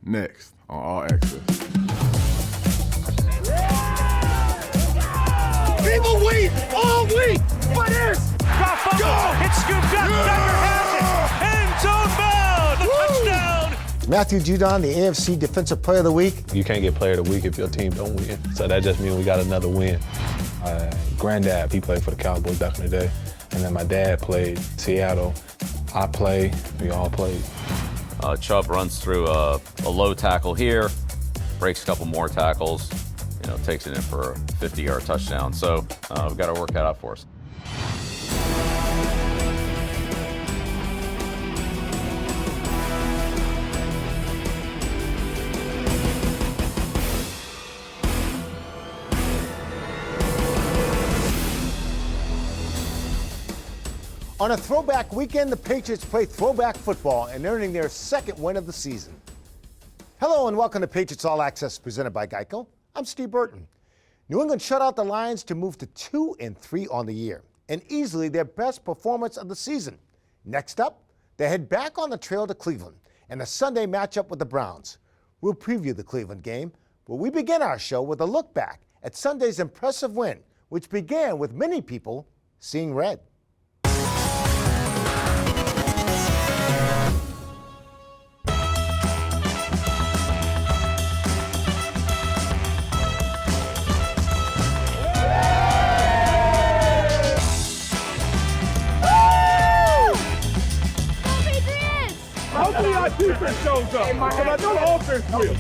next on All Access. People wait all week for this. Drop fumble. It's scooped up. Tucker has it. End zone bound. The touchdown. Matthew Judon, the AFC Defensive Player of the Week. You can't get Player of the Week if your team don't win. So that just means we got another win. Granddad, he played for the Cowboys back in the day. And then my dad played Seattle. I played. We all played. Chubb runs through a low tackle here, breaks a couple more tackles, takes it in for a 50-yard touchdown. So we've got to work that out for us. On a throwback weekend, the Patriots play throwback football and earning their second win of the season. Hello and welcome to Patriots All Access presented by GEICO. I'm Steve Burton. New England shut out the Lions to move to 2-3 on the year and easily their best performance of the season. Next up, they head back on the trail to Cleveland and a Sunday matchup with the Browns. We'll preview the Cleveland game, but we begin our show with a look back at Sunday's impressive win, which began with many people seeing red. Hopefully our defense shows up, because I know the offense will.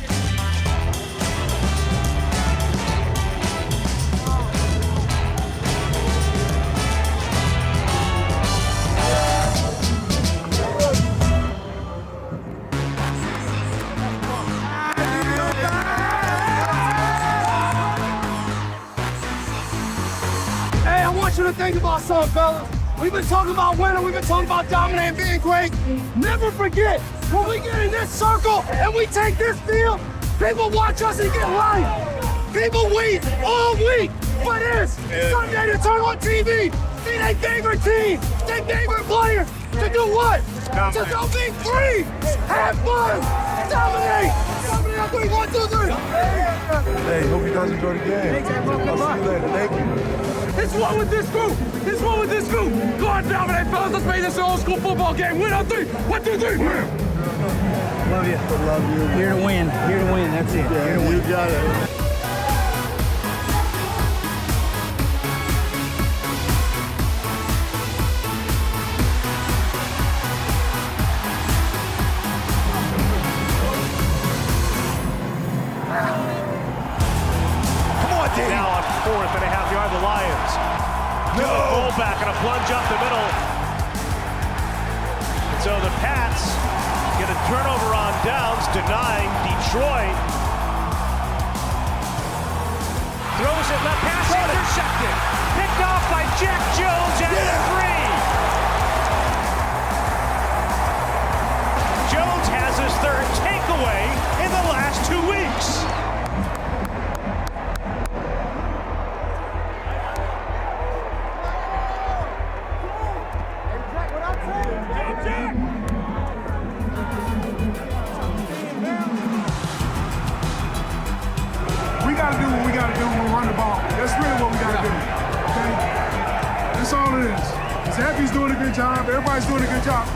Hey, I want you to think about something, fellas. We've been talking about winning, we've been talking about dominating, being great. Never forget, when we get in this circle and we take this field, people watch us and get life. People wait all week for this Sunday to turn on TV, see their favorite team, their favorite players, to do what? To go be free, have fun, dominate. Dominate on 3, 1, 2, 3. Hey, hope you guys enjoy the game. I'll see you later. Thank you. It's one with this group. It's one with this group. Go on, dominate, fellas. Let's make this an old school football game. Win on 3. 1, 2, 3. Love you. Love you. Here to win. Here to win. That's it. Yeah, Here to win. You got it. Now on 4th and a half yard, the Lions. Fullback and a plunge up the middle. And so the Pats get a turnover on downs, denying Detroit. Throws it left, pass intercepted. Picked off by Jack Jones at 3. Jones has his third takeaway in the last 2 weeks. Happy's doing a good job. Everybody's doing a good job.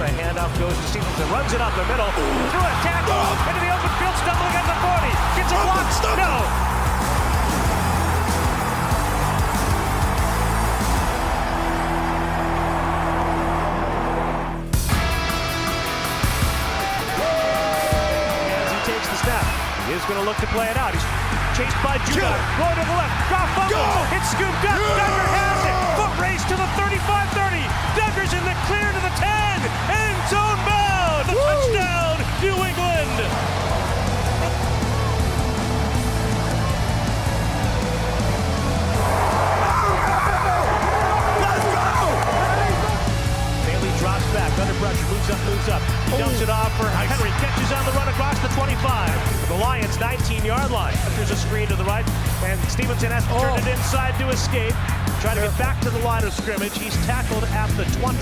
The handoff goes to Stevenson, runs it up the middle, through a tackle, into the open field, stumbling at the 40. Gets a block. No. As he takes the snap, he is going to look to play it out. He's chased by Judon, going to the left, drop fumble, it's scooped up, Duggar has it, foot race to the 35-30, Duggar's in the clear to the 10, end zone bound, the touchdown, New England. Let's go! Bailey drops back, under pressure, moves up, he dumps it off for Henry, catches on the run across the 25. The Lions 19-yard line. There's a screen to the right, and Stevenson has to turn it inside to escape. Trying to get back to the line of scrimmage. He's tackled at the 20.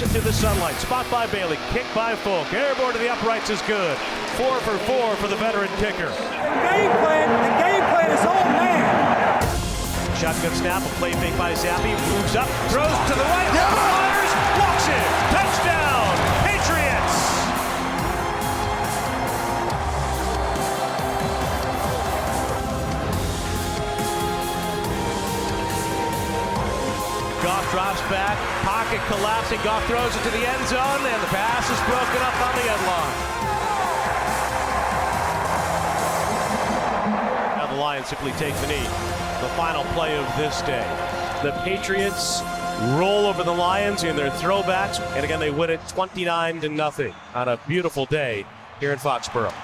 Flips it through the sunlight. Spot by Bailey. Kick by Folk. Airborne to the uprights is good. 4 for 4 for the veteran kicker. The game plan is all man. Shotgun snap. A play fake by Zappi. Moves up. Throws to the right. Fires. Walks in. Touchdown. Patriots. Goff drops back, pocket collapsing. Goff throws it to the end zone, and the pass is broken up on the end line. Now the Lions simply take the knee. The final play of this day. The Patriots roll over the Lions in their throwbacks, and again they win it 29-0 on a beautiful day here in Foxborough.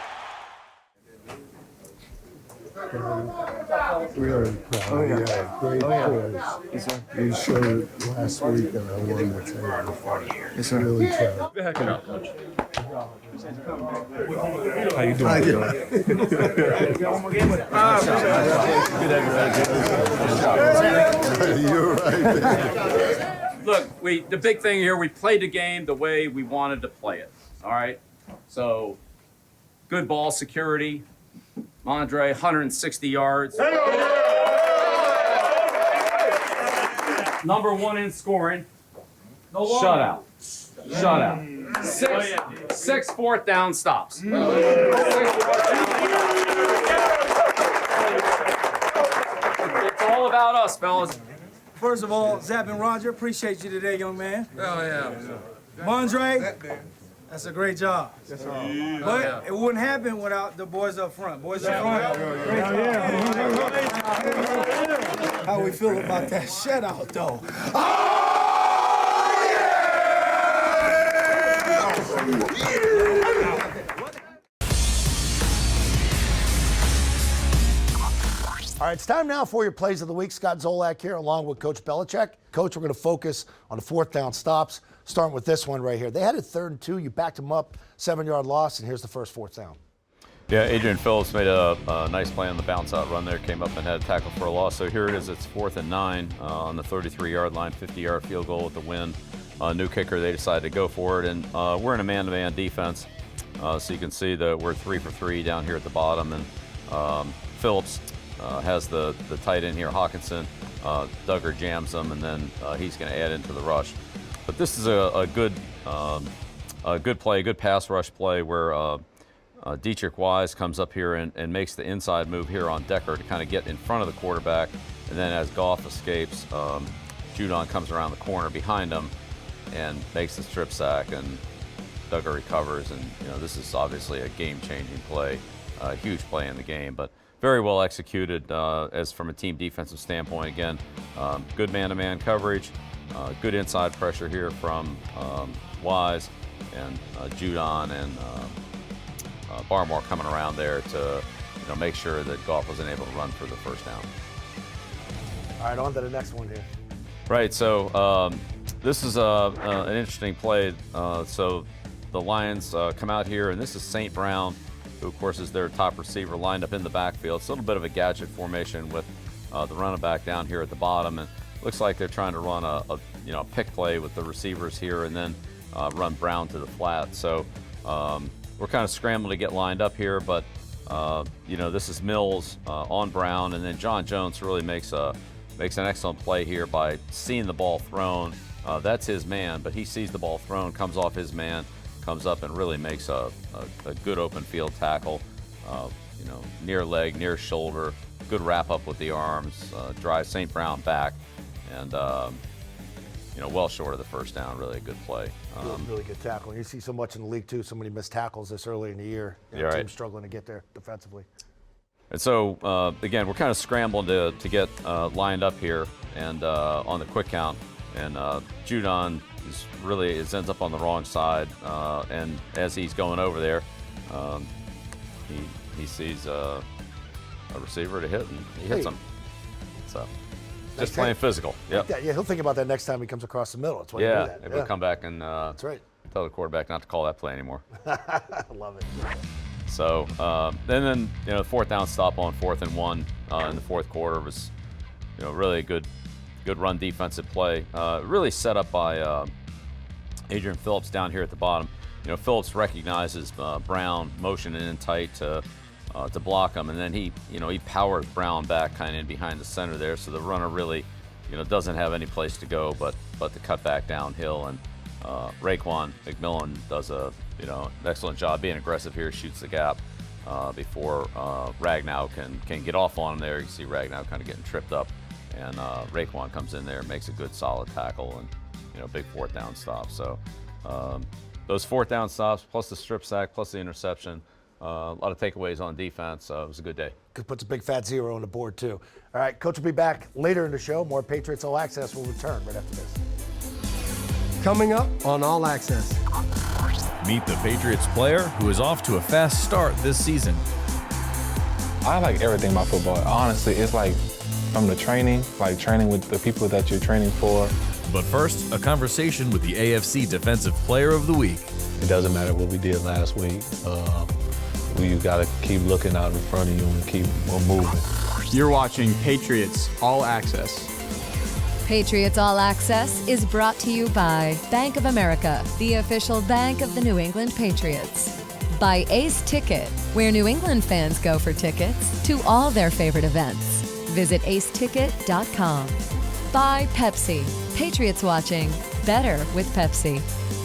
Really proud. Oh, yeah. Yeah, great quiz. Yes, sir. You showed last week and I won the table. Yes, sir. Really proud. How you doing? You're right. Look, the big thing here, we played the game the way we wanted to play it. All right? So, good ball security. Mondre, 160 yards. Number 1 in scoring. Shutout. Six fourth down stops. It's all about us, fellas. First of all, Zap and Roger, appreciate you today, young man. Oh, yeah. Mondre, that's a great job. But it wouldn't happen without the boys up front. Boys up front. How we feel about that shutout, though? All right, it's time now for your plays of the week. Scott Zolak here along with Coach Belichick. Coach, we're going to focus on the 4th down stops, starting with this one right here. They had it 3rd and 2. You backed them up, 7-yard loss, and here's the first 4th down. Yeah, Adrian Phillips made a nice play on the bounce out run there, came up and had a tackle for a loss. So here it is, it's 4th and 9 on the 33-yard line, 50-yard field goal with the win. New kicker, they decided to go for it, and we're in a man-to-man defense. So you can see that we're 3 for 3 down here at the bottom, and Phillips has the tight end here, Hawkinson. Duggar jams him, and then he's going to add into the rush. But this is a good play, good pass rush play where Dietrich Wise comes up here and makes the inside move here on Decker to kind of get in front of the quarterback. And then as Goff escapes, Judon comes around the corner behind him and makes the strip sack, and Duggar recovers. And this is obviously a game-changing play, a huge play in the game, but very well executed as from a team defensive standpoint. Again, good man-to-man coverage, good inside pressure here from Wise and Judon and Barmore coming around there to make sure that Goff wasn't able to run for the first down. All right, on to the next one here. Right, so this is an interesting play. So the Lions come out here, and this is St. Brown, who of course is their top receiver, lined up in the backfield. It's a little bit of a gadget formation with the running back down here at the bottom, and looks like they're trying to run a pick play with the receivers here, and then run Brown to the flat. So we're kind of scrambling to get lined up here, but this is Mills on Brown, and then John Jones really makes an excellent play here by seeing the ball thrown. That's his man, but he sees the ball thrown, comes off his man, comes up and really makes a good open field tackle. Near leg, near shoulder, good wrap up with the arms, drives St. Brown back, and well short of the first down. Really a good play. Really good tackle. You see so much in the league too. So many missed tackles this early in the year. Yeah, right. Teams struggling to get there defensively. And so again, we're kind of scrambling to get lined up here and on the quick count. And Judon ends up on the wrong side, and as he's going over there, he sees a receiver to hit, and he hits him. So just playing physical. Yep. Yeah, he'll think about that next time he comes across the middle. That's why you do that. Maybe we'll come back and that's right. Tell the quarterback not to call that play anymore. I love it. So and then 4th down stop on 4th and 1 in the fourth quarter was really a good run defensive play. Really set up by Adrian Phillips down here at the bottom. You know, Phillips recognizes Brown motioning in tight to block him, and then he powers Brown back kind of in behind the center there, so the runner really, doesn't have any place to go but to cut back downhill. And Raekwon McMillan does an excellent job being aggressive here, shoots the gap before Ragnow can get off on him there. You see Ragnow kind of getting tripped up, and Raekwon comes in there and makes a good solid tackle and big fourth down stop. So those fourth down stops plus the strip sack plus the interception, a lot of takeaways on defense. It was a good day. Puts a big fat 0 on the board too. All right, Coach will be back later in the show. More Patriots All Access will return right after this. Coming up on All Access. Meet the Patriots player who is off to a fast start this season. I like everything about football. Honestly, it's like from the training, like training with the people that you're training for. But first, a conversation with the AFC Defensive Player of the Week. It doesn't matter what we did last week. You got to keep looking out in front of you and keep moving. You're watching Patriots All Access. Patriots All Access is brought to you by Bank of America, the official bank of the New England Patriots. By Ace Ticket, where New England fans go for tickets to all their favorite events. Visit aceticket.com. By Pepsi, Patriots watching better with Pepsi.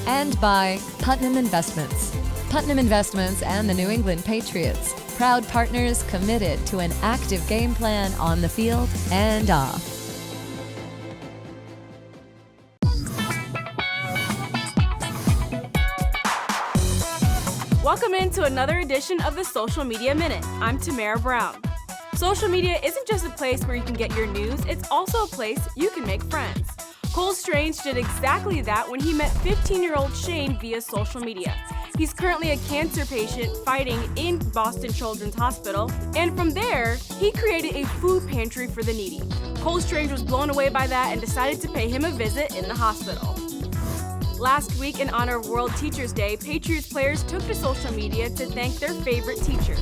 And by Putnam Investments. Putnam Investments and the New England Patriots, proud partners committed to an active game plan on the field and off. Welcome into another edition of the Social Media Minute. I'm Tamara Brown. Social media isn't just a place where you can get your news, it's also a place you can make friends. Cole Strange did exactly that when he met 15-year-old Shane via social media. He's currently a cancer patient fighting in Boston Children's Hospital, and from there, he created a food pantry for the needy. Cole Strange was blown away by that and decided to pay him a visit in the hospital. Last week, in honor of World Teachers Day, Patriots players took to social media to thank their favorite teachers.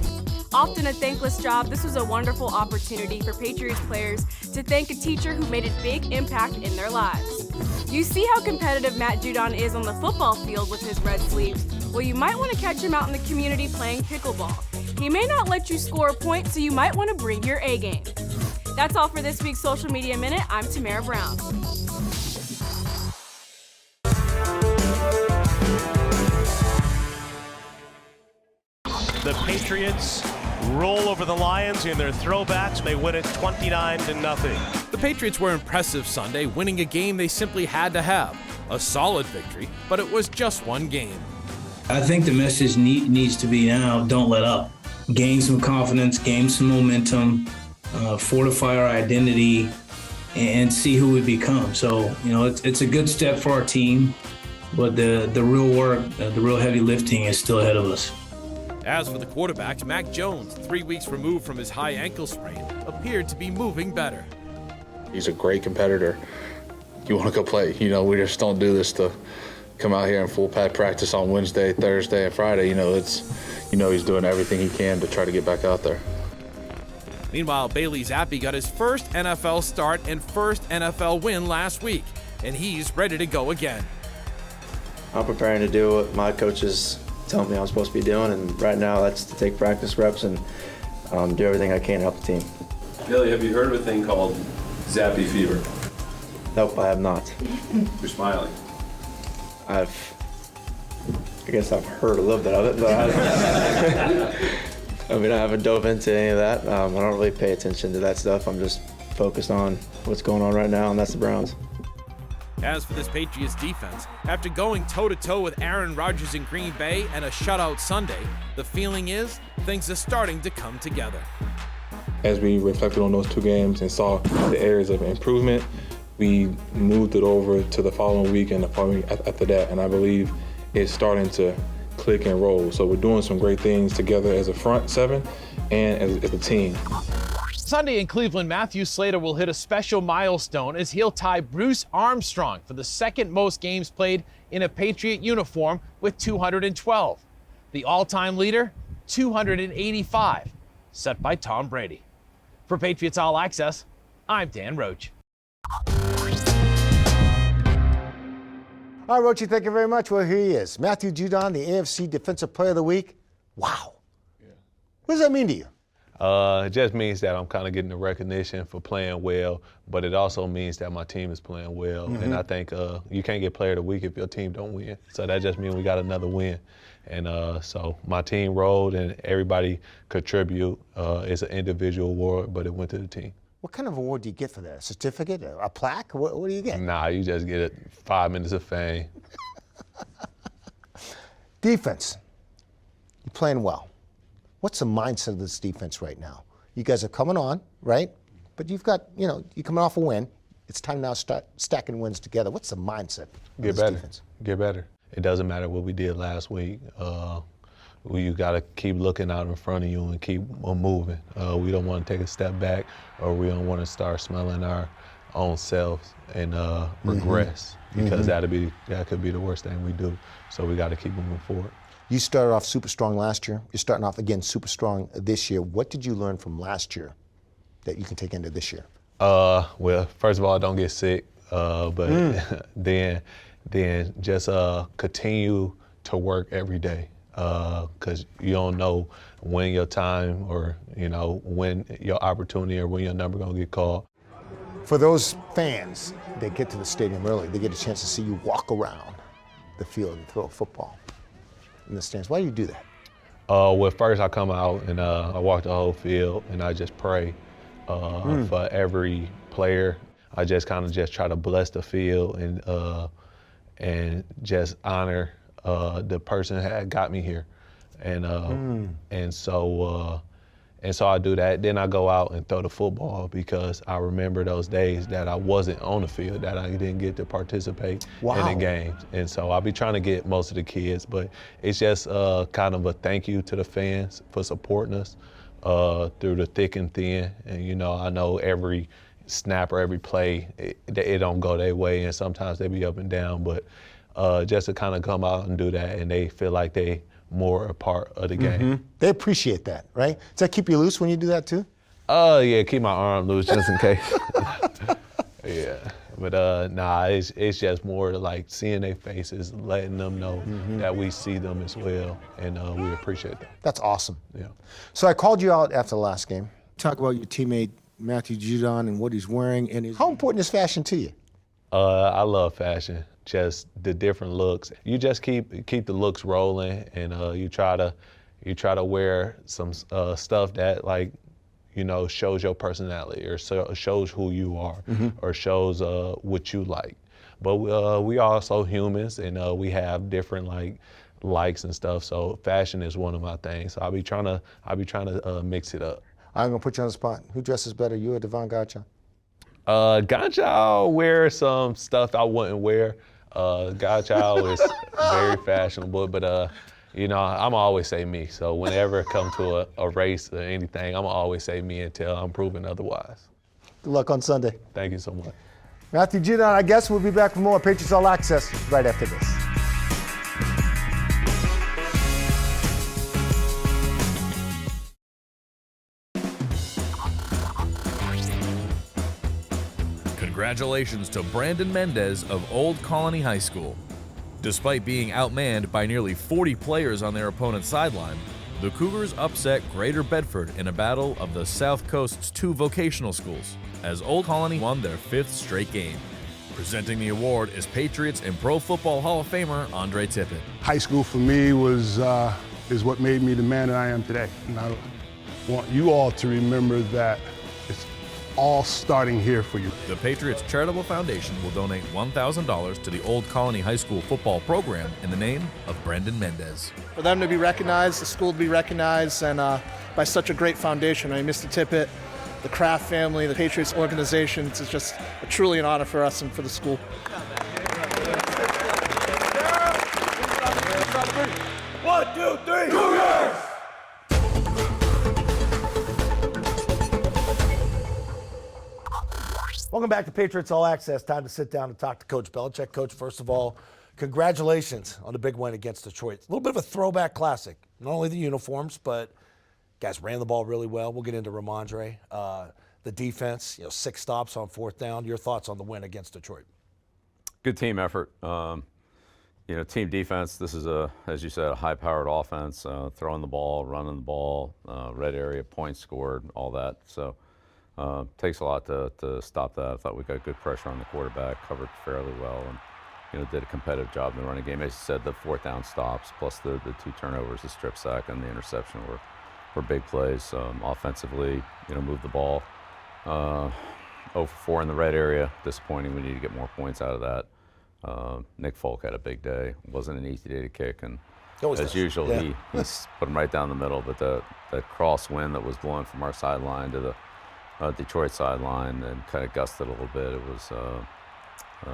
Often a thankless job, this was a wonderful opportunity for Patriots players to thank a teacher who made a big impact in their lives. You see how competitive Matt Judon is on the football field with his red sleeves? Well, you might want to catch him out in the community playing pickleball. He may not let you score a point, so you might want to bring your A game. That's all for this week's Social Media Minute. I'm Tamara Brown. The Patriots roll over the Lions in their throwbacks. They win it 29-0. The Patriots were impressive Sunday, winning a game they simply had to have. A solid victory, but it was just one game. I think the message needs to be now, don't let up. Gain some confidence, gain some momentum, fortify our identity, and see who we become. So, it's a good step for our team, but the real work, the real heavy lifting is still ahead of us. As for the quarterback, Mac Jones, 3 weeks removed from his high ankle sprain, appeared to be moving better. He's a great competitor. You want to go play. We just don't do this to come out here in full pad practice on Wednesday, Thursday, and Friday. He's doing everything he can to try to get back out there. Meanwhile, Bailey Zappi got his first NFL start and first NFL win last week, and he's ready to go again. I'm preparing to do what my coaches tell me I'm supposed to be doing, and right now that's to take practice reps and do everything I can to help the team. Billy, have you heard of a thing called Zappy fever? Nope, I have not. You're smiling. I guess I've heard a little bit of it, but I haven't dove into any of that. I don't really pay attention to that stuff. I'm just focused on what's going on right now, and that's the Browns. As for this Patriots defense, after going toe-to-toe with Aaron Rodgers in Green Bay and a shutout Sunday, the feeling is things are starting to come together. As we reflected on those two games and saw the areas of improvement, we moved it over to the following week and the following week after that, and I believe it's starting to click and roll. So we're doing some great things together as a front seven and as a team. Sunday in Cleveland, Matthew Slater will hit a special milestone as he'll tie Bruce Armstrong for the second most games played in a Patriot uniform with 212. The all-time leader, 285, set by Tom Brady. For Patriots All Access, I'm Dan Roach. All right, Rochi, thank you very much. Well, here he is. Matthew Judon, the AFC Defensive Player of the Week. Wow. Yeah. What does that mean to you? It just means that I'm kind of getting the recognition for playing well, but it also means that my team is playing well. And I think you can't get Player of the Week if your team don't win. So that just means we got another win. And so my team rolled and everybody contribute. It's an individual award, but it went to the team. What kind of award do you get for that? A certificate? A plaque? What do you get? Nah, you just get 5 minutes of fame. Defense. You're playing well. What's the mindset of this defense right now? You guys are coming on, right? But you've got, you're coming off a win. It's time now to start stacking wins together. What's the mindset of this defense? Get better. It doesn't matter what we did last week. You got to keep looking out in front of you and keep moving. We don't want to take a step back, or we don't want to start smelling our own selves and regress, because that could be the worst thing we do. So we got to keep moving forward. You started off super strong last year. You're starting off again super strong this year. What did you learn from last year that you can take into this year? Well, first of all, don't get sick, but then just continue to work every day. Because you don't know when your time or, when your opportunity or when your number going to get called. For those fans that get to the stadium early, they get a chance to see you walk around the field and throw a football in the stands. Why do you do that? Well, first I come out and I walk the whole field and I just pray for every player. I just kind of just try to bless the field and just honor the person that had got me here, and so I do that. Then I go out and throw the football, because I remember those days that I wasn't on the field, that I didn't get to participate in the games. And so I'll be trying to get most of the kids, but it's just kind of a thank you to the fans for supporting us through the thick and thin. And I know every snap or every play, it don't go their way, and sometimes they be up and down, but just to kind of come out and do that, and they feel like they more a part of the game. They appreciate that, right? Does that keep you loose when you do that too? Yeah, keep my arm loose just in case. Yeah, but nah, it's just more like seeing their faces, letting them know that we see them as well, and we appreciate that. That's awesome. Yeah. So I called you out after the last game. Talk about your teammate Matthew Judon and what he's wearing, and how important is fashion to you? I love fashion. Just the different looks. You just keep the looks rolling, and you try to wear some stuff that shows your personality, or shows who you are, or shows what you like. But we are also humans, and we have different likes and stuff. So fashion is one of my things. So I'll be trying to mix it up. I'm gonna put you on the spot. Who dresses better, you or Devon Gotcha? Gotcha, I'll wear some stuff I wouldn't wear. Gotcha is very fashionable, but I'm always say me. So whenever it comes to a race or anything, I'm always say me until I'm proven otherwise. Good luck on Sunday. Thank you so much. Matthew Judon, I guess we'll be back with more Patriots All Access right after this. Congratulations to Brandon Mendez of Old Colony High School. Despite being outmanned by nearly 40 players on their opponent's sideline, the Cougars upset Greater Bedford in a battle of the South Coast's 2 vocational schools, as Old Colony won their 5th straight game. Presenting the award is Patriots and Pro Football Hall of Famer Andre Tippett. High school for me is what made me the man that I am today. And I want you all to remember that it's all starting here for you. The Patriots Charitable Foundation will donate $1,000 to the Old Colony High School football program in the name of Brandon Mendez. For them to be recognized, the school to be recognized, and by such a great foundation. Mr. Tippett, the Kraft family, the Patriots organization, it's just truly an honor for us and for the school. 1, 2, 3, Cougars! Welcome back to Patriots All Access. Time to sit down and talk to Coach Belichick. Coach, first of all, congratulations on the big win against Detroit. A little bit of a throwback classic. Not only the uniforms, but guys ran the ball really well. We'll get into Ramondre. The defense, 6 stops on 4th down. Your thoughts on the win against Detroit? Good team effort. team defense, this is as you said, a high-powered offense, throwing the ball, running the ball, red area, points scored, all that. So takes a lot to stop that. I thought we got good pressure on the quarterback, covered fairly well, and did a competitive job in the running game. As you said, the 4th down stops, plus the 2 turnovers, the strip sack and the interception were big plays. Offensively, moved the ball. 0 for 4 in the red area. Disappointing. We need to get more points out of that. Nick Folk had a big day. It wasn't an easy day to kick, and as usual, he put him right down the middle. But that cross wind that was blowing from our sideline to the Detroit sideline and kind of gusted a little bit. It was a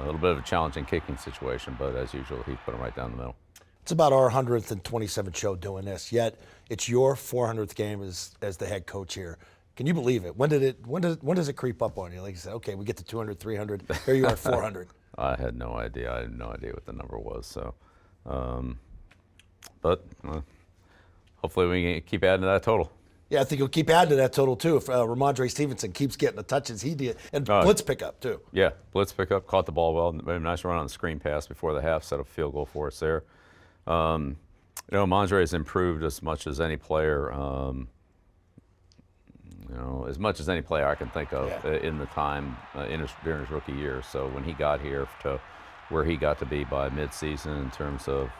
little bit of a challenging kicking situation, but as usual, he put him right down the middle. It's about our 127th show doing this, yet it's your 400th game as the head coach here. Can you believe it? When does it creep up on you? Like you said, okay, we get to 200, 300. Here you are at 400. I had no idea. I had no idea what the number was. So, but hopefully we can keep adding to that total. Yeah, I think he'll keep adding to that total too. If Ramondre Stevenson keeps getting the touches he did, and blitz pickup too. Yeah, blitz pickup, caught the ball well. Nice run on the screen pass before the half, set up a field goal for us there. Ramondre has improved as much as any player. As much as any player I can think of in the time during his rookie year. So when he got here to where he got to be by midseason in terms of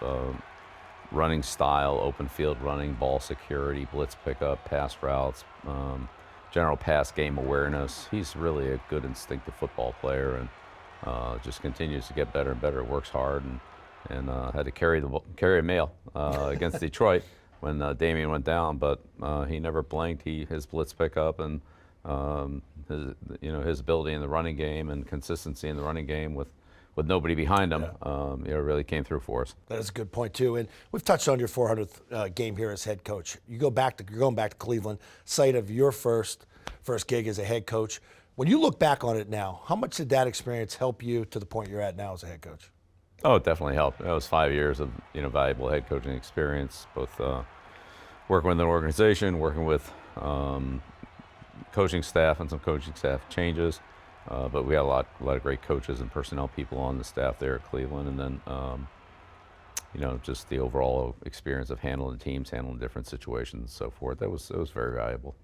running style, open field running, ball security, blitz pickup, pass routes, general pass game awareness, he's really a good instinctive football player, and just continues to get better and better. Works hard, and had to carry a mail against Detroit when Damian went down, but he never blinked. His blitz pickup and his ability in the running game and consistency in the running game with nobody behind him, really came through for us. That is a good point too. And we've touched on your 400th game here as head coach. You're going back to Cleveland, site of your first gig as a head coach. When you look back on it now, how much did that experience help you to the point you're at now as a head coach? Oh, it definitely helped. It was 5 years of valuable head coaching experience, both working with an organization, working with coaching staff and some coaching staff changes. But we had a lot of great coaches and personnel people on the staff there at Cleveland, and then just the overall experience of handling teams, handling different situations, and so forth. It was very valuable.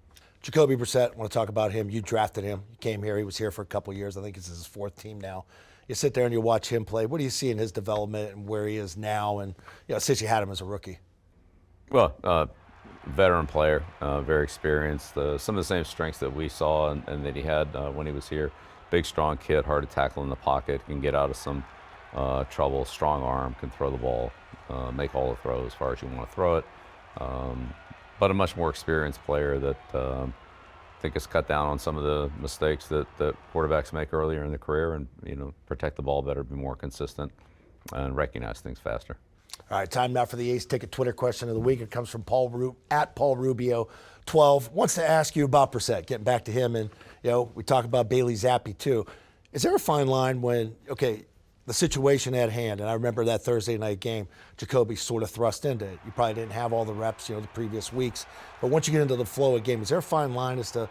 Jacoby Brissett, I want to talk about him. You drafted him. You came here. He was here for a couple of years. I think it's his 4th team now. You sit there and you watch him play. What do you see in his development and where he is now, and since you had him as a rookie? Well, veteran player, very experienced. Some of the same strengths that we saw and that he had when he was here. Big, strong kid, hard to tackle in the pocket, can get out of some trouble, strong arm, can throw the ball, make all the throws as far as you want to throw it. But a much more experienced player that I think has cut down on some of the mistakes that quarterbacks make earlier in their career, and protect the ball better, be more consistent, and recognize things faster. All right, time now for the Ace Ticket Twitter question of the week. It comes from at Paul Rubio 12. Wants to ask you about Brissett. Getting back to him, and we talk about Bailey Zappi too. Is there a fine line when the situation at hand, and I remember that Thursday night game, Jacoby sort of thrust into it. You probably didn't have all the reps, the previous weeks. But once you get into the flow of a game, is there a fine line as to,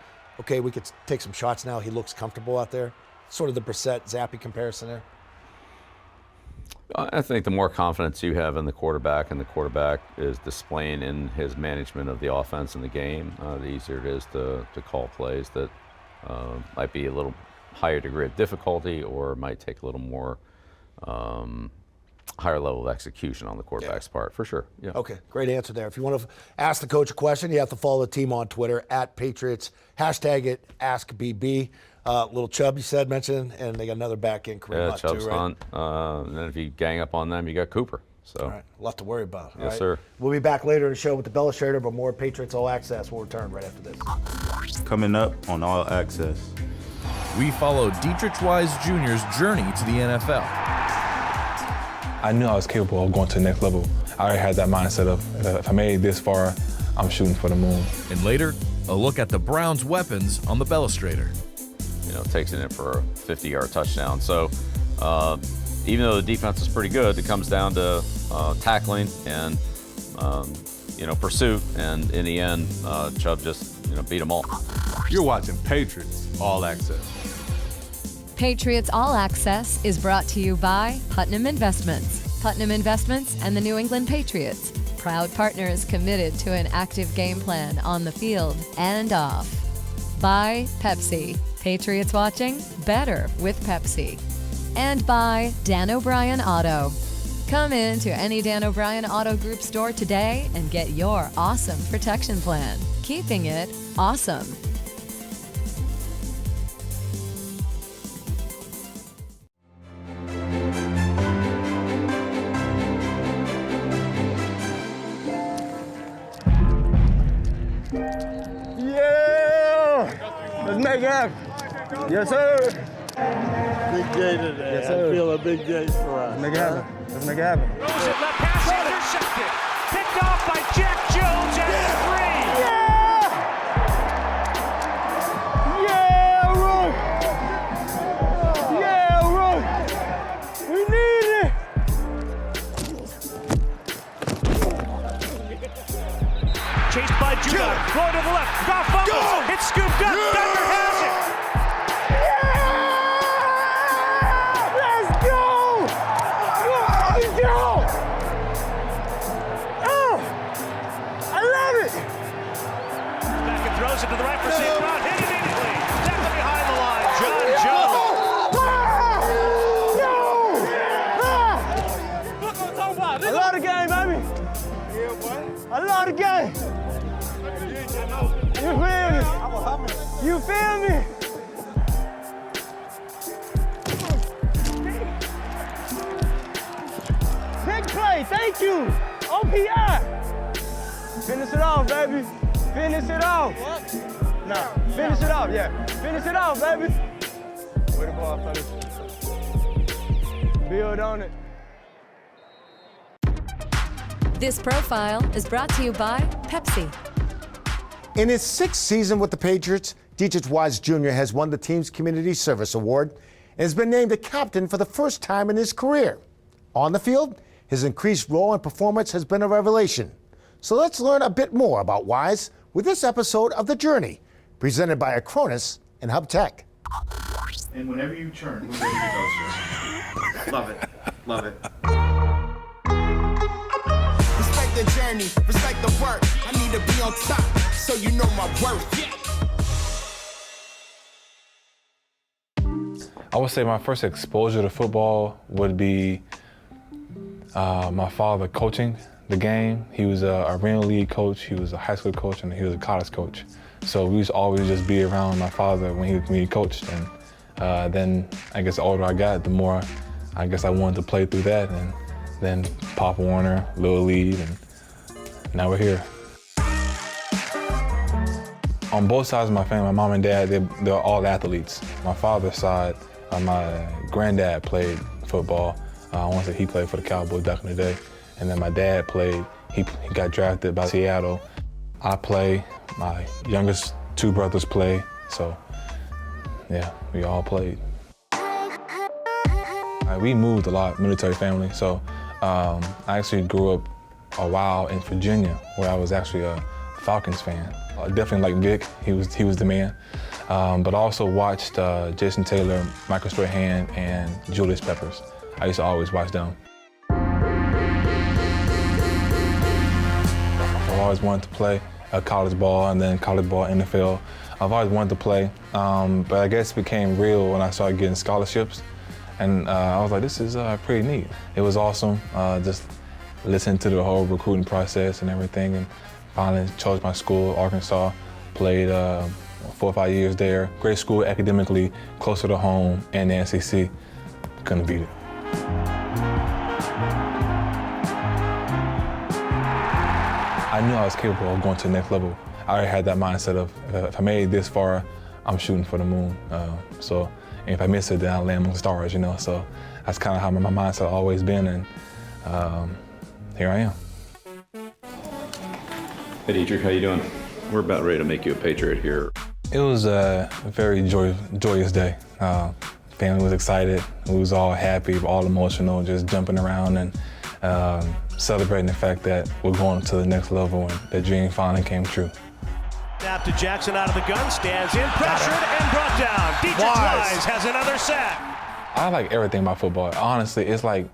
we could take some shots now, he looks comfortable out there? Sort of the Brissett-Zappi comparison there? I think the more confidence you have in the quarterback, and the quarterback is displaying in his management of the offense and the game, the easier it is to call plays that might be a little higher degree of difficulty, or might take a little more higher level of execution on the quarterback's part, for sure. Yeah. Okay, great answer there. If you want to ask the coach a question, you have to follow the team on Twitter, at Patriots, hashtag it, AskBB. Little Chubb, you said, mentioned, and they got another back in Kareem Hunt Chubb's too, right? Hunt. And then if you gang up on them, you got Cooper. So. All right, a lot to worry about. Yes, sir. We'll be back later in the show with the Belichick, but more Patriots All Access. We'll return right after this. Coming up on All Access. We follow Dietrich Wise Jr.'s journey to the NFL. I knew I was capable of going to the next level. I already had that mindset of if I made it this far, I'm shooting for the moon. And later, a look at the Browns' weapons on the Belichick. Takes it in for a 50-yard touchdown. So even though the defense is pretty good, it comes down to tackling and pursuit. And in the end, Chubb just beat them all. You're watching Patriots All Access. Patriots All Access is brought to you by Putnam Investments. Putnam Investments and the New England Patriots, proud partners committed to an active game plan on the field and off. By Pepsi. Patriots watching? Better with Pepsi. And by Dan O'Brien Auto. Come in to any Dan O'Brien Auto Group store today and get your awesome protection plan. Keeping it awesome. Yeah! Let's make it happen. Yes, sir. Big day today. Yes, sir. I feel a big day for us. Let's make it happen. Let's make it happen. Throws it left, pass intercepted. Picked off by Jack Jones at 3. Yeah! Yeah, Rook! Yeah, Rook! We need it! Chased by Judon. Going to the left. Goff fumbles. It's scooped up. Denver has it. Throws it to the right for St. Brown. Hit immediately. Down behind the line. I love the game, baby. I love the game. You feel me? You feel me? Big play. Thank you. OPI. Finish it off, baby. Finish it off. What? No, finish it off, yeah. Finish it off, baby. Way to ball, fellas. Build on it. This profile is brought to you by Pepsi. In his 6th season with the Patriots, Dietrich Wise Jr. has won the team's Community Service Award and has been named a captain for the first time in his career. On the field, his increased role and performance has been a revelation. So let's learn a bit more about Wise with this episode of The Journey, presented by Acronis and Hub Tech. And whenever you turn, we're ready to go, sir. Love it. Love it. Respect the journey, respect the work. I need to be on top, so you know my worth. I would say my first exposure to football would be my father coaching the game. He was a arena league coach, he was a high school coach, and he was a college coach. So we used to always just be around my father when he coached. And then I guess the older I got, the more I guess I wanted to play through that. And then Pop Warner, Little League, and now we're here. On both sides of my family, my mom and dad, they're all athletes. My father's side, my granddad played football. I want to say he played for the Cowboys back in the day. And then my dad played, he got drafted by Seattle. I play, my youngest 2 brothers play, so yeah, we all played. We moved a lot, military family, so I actually grew up a while in Virginia, where I was actually a Falcons fan. Definitely like Vic, he was the man. But I also watched Jason Taylor, Michael Strahan, and Julius Peppers. I used to always watch them. I've always wanted to play college ball and then college ball, NFL. I've always wanted to play, but I guess it became real when I started getting scholarships. And I was like, this is pretty neat. It was awesome, just listening to the whole recruiting process and everything, and finally chose my school, Arkansas. Played 4 or 5 years there. Great school academically, closer to home, and the NCC. Couldn't beat it. I knew I was capable of going to the next level. I already had that mindset of if I made it this far, I'm shooting for the moon. So if I miss it, then I'll land on the stars, you know. So that's kind of how my mindset always been, and here I am. Hey Dietrich, how you doing? We're about ready to make you a Patriot here. It was a very joyous day. Family was excited. We was all happy, all emotional, just jumping around and celebrating the fact that we're going to the next level and the dream finally came true. Snap to Jackson out of the gun, stands in, pressured and brought down. Dietrich Wise has another sack. I like everything about football. Honestly, it's like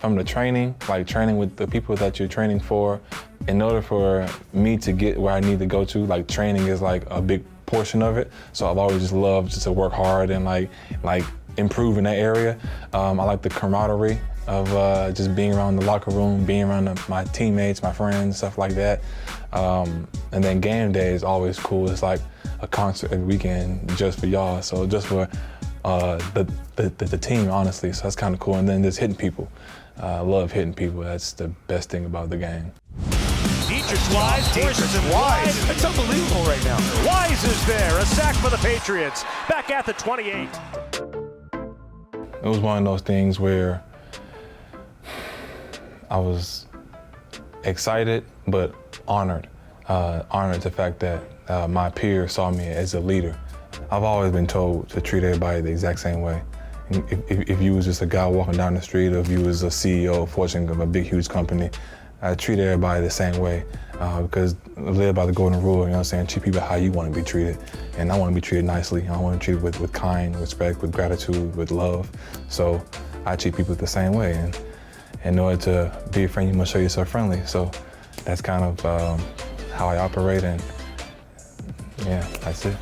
from the training, like training with the people that you're training for. In order for me to get where I need to go to, like training is like a big portion of it. So I've always just loved just to work hard and like improve in that area. I like the camaraderie of just being around the locker room, being around my teammates, my friends, stuff like that. And then game day is always cool. It's like a concert every weekend just for y'all. So just for the team, honestly. So that's kind of cool. And then just hitting people. I love hitting people. That's the best thing about the game. Dietrich Wise forces him wide. It's unbelievable right now. Wise is there. A sack for the Patriots. Back at the 28. It was one of those things where I was excited but honored. Honored the fact that my peers saw me as a leader. I've always been told to treat everybody the exact same way. If you was just a guy walking down the street, or if you was a CEO, fortune of a big, huge company, I treat everybody the same way because I live by the golden rule, you know what I'm saying? Treat people how you want to be treated. And I want to be treated nicely. I want to be treated with kind respect, with gratitude, with love. So I treat people the same way. And in order to be a friend, you must show yourself friendly. So that's kind of how I operate, and yeah, that's it.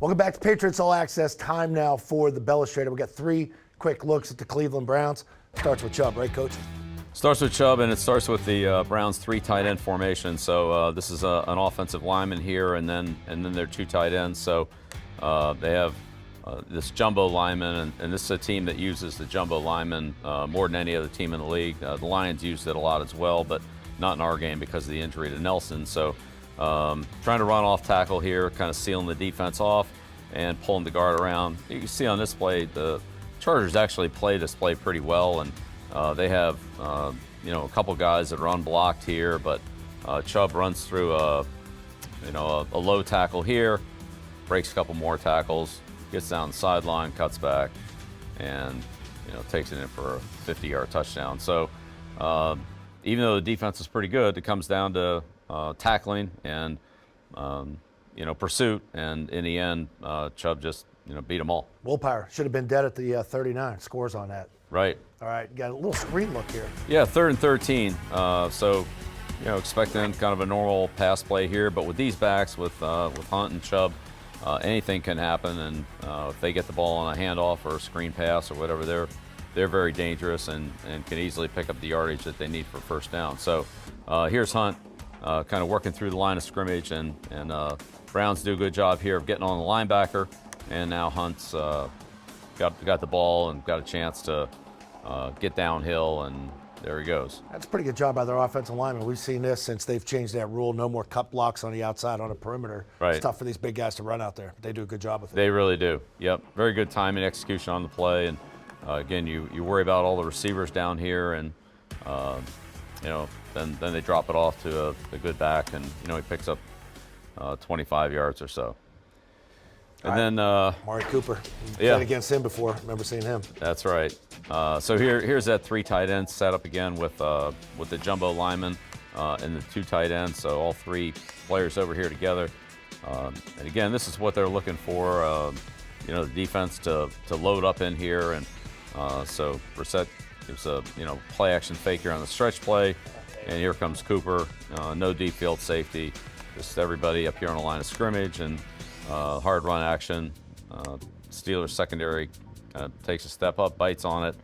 Welcome back to Patriots All Access. Time now for the Bellastrator. We got 3 quick looks at the Cleveland Browns. Starts with Chubb, right, Coach? Starts with Chubb, and it starts with the Browns 3 tight end formation. So this is an offensive lineman here, and then they're 2 tight ends. So they have this jumbo lineman, and this is a team that uses the jumbo lineman more than any other team in the league. The Lions used it a lot as well, but not in our game because of the injury to Nelson. So trying to run off tackle here, kind of sealing the defense off and pulling the guard around. You can see on this play, the Chargers actually play this play pretty well, and they have a couple guys that are unblocked here, but Chubb runs through a low tackle here, breaks a couple more tackles, gets down the sideline, cuts back, and takes it in for a 50-yard touchdown. So even though the defense is pretty good, it comes down to tackling and pursuit, and in the end, Chubb just beat them all. Willpower should have been dead at the 39. Scores on that. Right. All right, got a little screen look here. Yeah, 3rd and 13. So expecting kind of a normal pass play here, but with these backs, with Hunt and Chubb, anything can happen, and if they get the ball on a handoff or a screen pass or whatever, they're very dangerous and can easily pick up the yardage that they need for first down. So here's Hunt kind of working through the line of scrimmage, and Browns do a good job here of getting on the linebacker, and now Hunt's got the ball and got a chance to get downhill, and there he goes. That's a pretty good job by their offensive linemen. We've seen this since they've changed that rule. No more cut blocks on the outside on a perimeter. Right. It's tough for these big guys to run out there. They do a good job with it. They really do. Yep. Very good timing, execution on the play, and again, you worry about all the receivers down here, and then they drop it off to a good back, and he picks up 25 yards or so. And then Amari Cooper. Played against him before. Remember seeing him. That's right. So here's that 3 tight ends set up again with the jumbo lineman and the 2 tight ends. So all 3 players over here together. And again, this is what they're looking for. The defense to load up in here, and so Brissett gives a play action fake here on the stretch play, and here comes Cooper. No deep field safety. Just everybody up here on the line of scrimmage, and hard run action. Steelers secondary takes a step up, bites on it.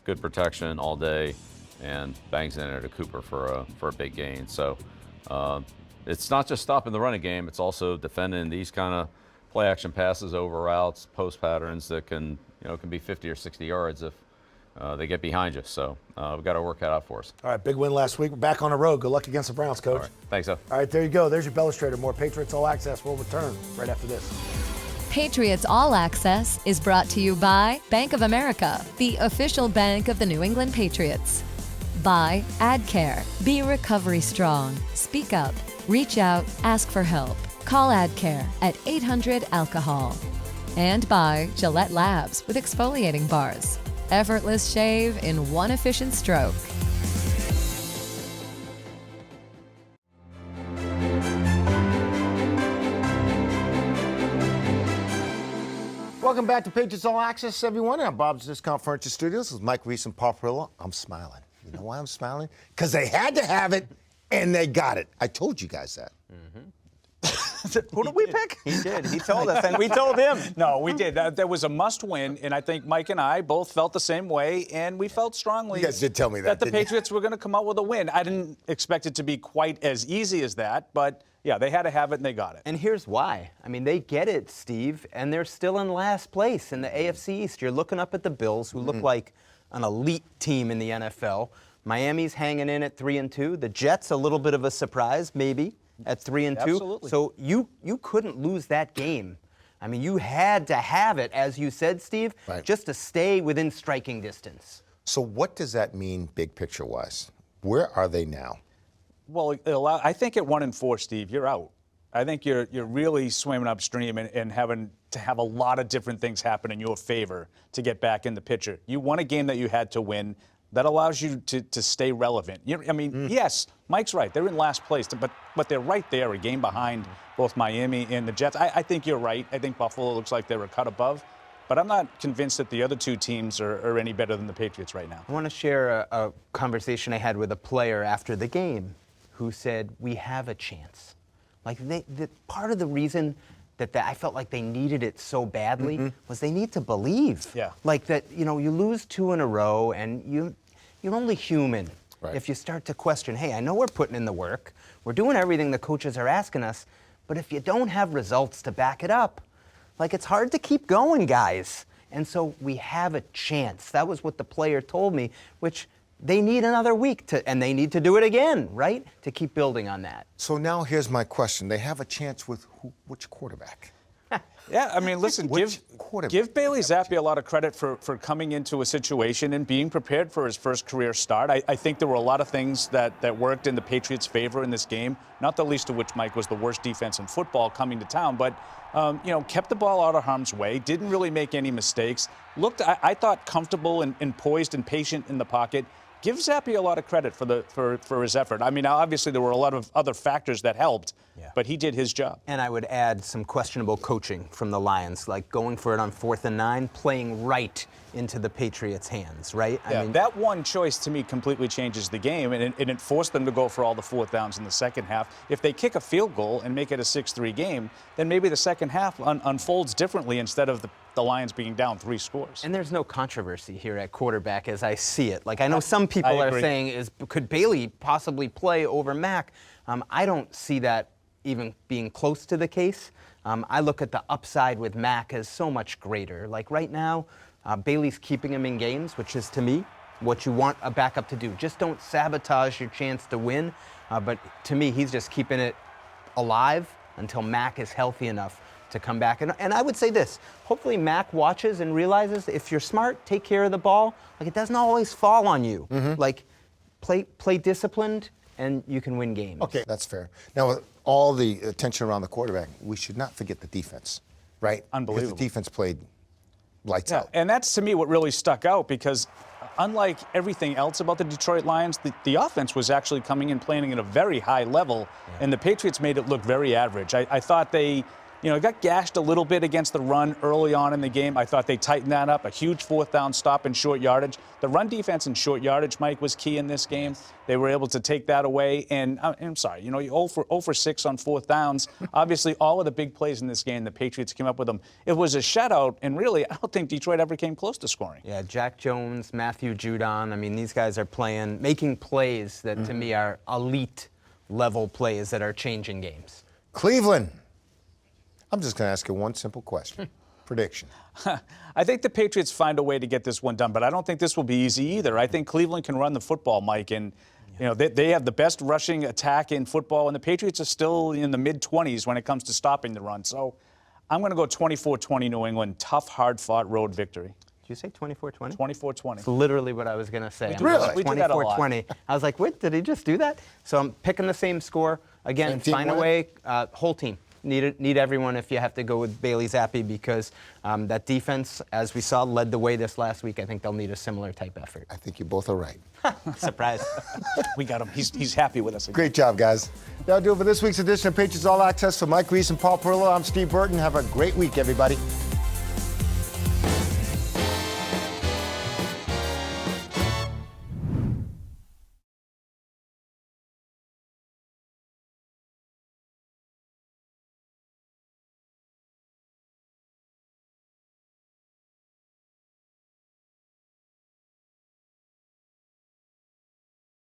Good protection all day, and bangs in there to Cooper for a big gain. So it's not just stopping the running game; it's also defending these kind of play action passes over routes, post patterns that can be 50 or 60 yards if they get behind you. So we've got our work cut out for us. All right, big win last week. We're back on the road. Good luck against the Browns, Coach. All right, thanks, Al. All right, there you go. There's your Bellastrator. More Patriots All Access will return right after this. Patriots All Access is brought to you by Bank of America, the official bank of the New England Patriots. By AdCare. Be recovery strong. Speak up. Reach out. Ask for help. Call AdCare at 800-ALCOHOL. And by Gillette Labs with exfoliating bars. Effortless shave in one efficient stroke. Welcome back to Patriots All Access, everyone. I'm Bob's Discount Furniture Studios. This is Mike Reese and Paul Perillo. I'm smiling. You know why I'm smiling? Because they had to have it, and they got it. I told you guys that. Who did we pick? He did. He told us, and we told him. No, we did. There was a must-win, and I think Mike and I both felt the same way, and we felt strongly You guys did tell me that, the didn't you? Patriots were going to come out with a win. I didn't expect it to be quite as easy as that, but yeah, they had to have it, and they got it. And here's why. I mean, they get it, Steve, and they're still in last place in the AFC East. You're looking up at the Bills, who look like an elite team in the NFL. Miami's hanging in at 3-2. The Jets, a little bit of a surprise, maybe, at 3-2. Absolutely. So you couldn't lose that game. I mean, you had to have it, as you said, Steve, just to stay within striking distance. So what does that mean big picture-wise? Where are they now? Well, I think at 1-4, Steve, you're out. I think you're really swimming upstream and having to have a lot of different things happen in your favor to get back in the picture. You won a game that you had to win. That allows you to stay relevant. Yes, Mike's right. They're in last place, but they're right there, a game behind both Miami and the Jets. I think you're right. I think Buffalo looks like they're a cut above. But I'm not convinced that the other two teams are any better than the Patriots right now. I want to share a conversation I had with a player after the game who said, we have a chance. Like, part of the reason that I felt like they needed it so badly was they need to believe. Yeah. Like that, you lose 2 in a row and you're only human. Right. If you start to question, hey, I know we're putting in the work, we're doing everything the coaches are asking us, but if you don't have results to back it up, like it's hard to keep going, guys. And so we have a chance. That was what the player told me, which they need another week and they need to do it again, right? To keep building on that. So now here's my question. They have a chance with which quarterback? Yeah, I mean, listen, give Bailey Zappi a lot of credit for coming into a situation and being prepared for his first career start. I think there were a lot of things that worked in the Patriots' favor in this game, not the least of which, Mike, was the worst defense in football coming to town, but, kept the ball out of harm's way, didn't really make any mistakes, looked, I thought, comfortable and poised and patient in the pocket. Give Zappi a lot of credit for his effort. I mean, obviously there were a lot of other factors that helped, but he did his job. And I would add some questionable coaching from the Lions, like going for it on 4th and 9, playing right into the Patriots' hands, right? Yeah, that one choice to me completely changes the game, and it forced them to go for all the 4th downs in the second half. If they kick a field goal and make it a 6-3 game, then maybe the second half unfolds differently instead of the Lions being down 3 scores. And there's no controversy here at quarterback as I see it. Like, I know some people are saying, could Bailey possibly play over Mac? I don't see that even being close to the case. I look at the upside with Mac as so much greater. Like right now, Bailey's keeping him in games, which is, to me, what you want a backup to do. Just don't sabotage your chance to win. But to me, he's just keeping it alive until Mac is healthy enough to come back. And I would say this, hopefully Mac watches and realizes if you're smart, take care of the ball. Like, it doesn't always fall on you. Like, play disciplined, and you can win games. Okay, that's fair. Now, with all the attention around the quarterback, we should not forget the defense, right? Unbelievable. Because the defense played lights out. And that's, to me, what really stuck out, because unlike everything else about the Detroit Lions, the offense was actually coming in playing at a very high level, and the Patriots made it look very average. I thought they got gashed a little bit against the run early on in the game. I thought they tightened that up. A huge 4th down stop in short yardage. The run defense in short yardage, Mike, was key in this game. They were able to take that away. And I'm sorry, you 0 for 6 on 4th downs. Obviously, all of the big plays in this game, the Patriots came up with them. It was a shutout, and really, I don't think Detroit ever came close to scoring. Yeah, Jack Jones, Matthew Judon. I mean, these guys are making plays that, to me, are elite-level plays that are changing games. Cleveland. I'm just going to ask you one simple question. Prediction. I think the Patriots find a way to get this one done, but I don't think this will be easy either. I think Cleveland can run the football, Mike, and they have the best rushing attack in football, and the Patriots are still in the mid-20s when it comes to stopping the run. So I'm going to go 24-20 New England. Tough, hard-fought road victory. Did you say 24-20? 24-20. It's literally what I was going to say. Really? We do that a lot. 24-20. I was like, wait, did he just do that? So I'm picking the same score. Again, find a way, whole team. need everyone if you have to go with Bailey Zappi, because that defense, as we saw, led the way this last week. I think they'll need a similar type effort. I think you both are right. Surprise. We got him. He's happy with us. Great job, guys. That'll do it for this week's edition of Patriots All Access. For Mike Reese and Paul Perillo, I'm Steve Burton. Have a great week, everybody.